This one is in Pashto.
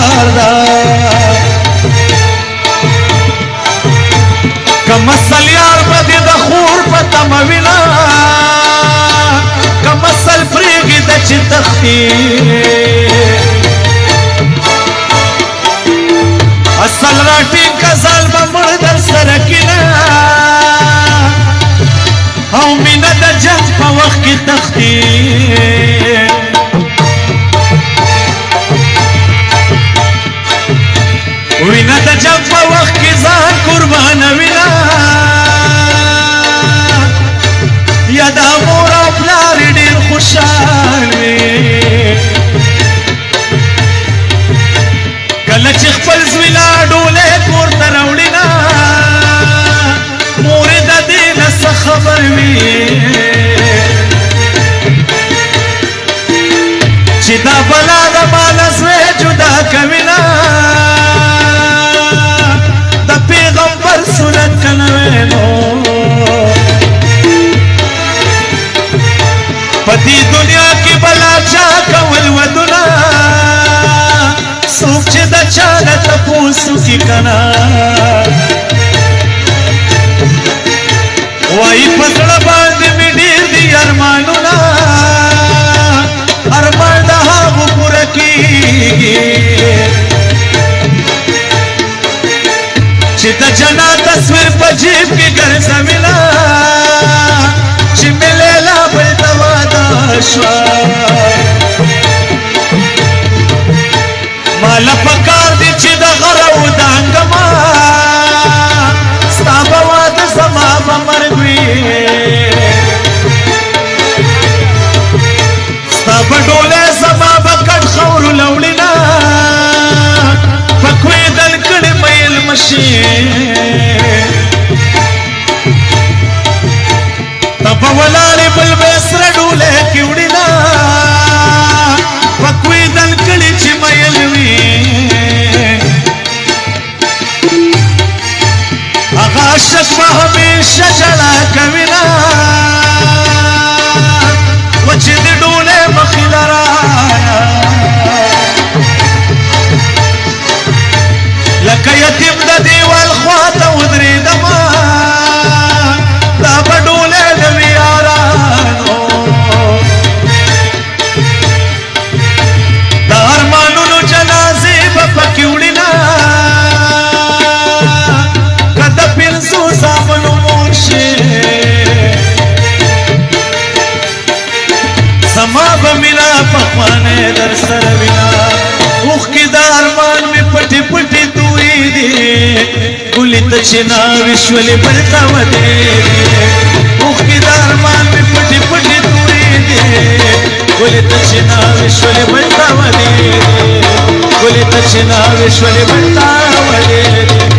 یار دا کم اصل یار بدی د خور پتا موینا کم اصل پریگی د چی تختی اصل راٹی کزال بمڑ در سرکینا او مینا د جنگ پا وقت کی تختی وینا د جنگ پا وقت کی ځان قربان وینا یا دا مور او پلار ډیر خوشحال وي کله چې خپل زوی لا ډولې کور ته راوړي نا مور د دې نه څه خبر وي چې دا بلا د مال زوی جدا کوي نا صورت کنوینو پتی دنیا کی بلا چا کول ودنا سوک چه دا چانا تپوسو کی کنا وائی پسڑ باند می دیر دی ارمانونا ارمان دا ہاگو پورا کی چی دا جنا تصویر پا جیب کی گر زمینا چی ملے لا بلتوادا شوا مالا پکار دی چی دا غرو دانگما ستا بواد زما بمرگوی ستا بڈولے زما بکڑ خورو لوڑینا پکوی دل کڑ میل تب ولاری بل بیسر ڈولے کیوڑینا پکوی دل کڑی چی میلوی اغا شکوا ہمیشہ جڑا کوینا وچی دی ڈولے مخیل رایا لکه یتیم د دیوال خواته ودرېدما دا به ډولې د ویارانو د ارمانونو جنازې به پکې وړینه که د پنځو زامنو مور شي زما به مینه پخوانۍ در سره وینا اوښکې د ارمان مې پټې پټې گلی تچنا وشولی بلتا ودے اوخی دارمان میں پٹی پٹی دوری دے گلی تچنا وشولی بلتا ودے گلی تچنا وشولی بلتا ودے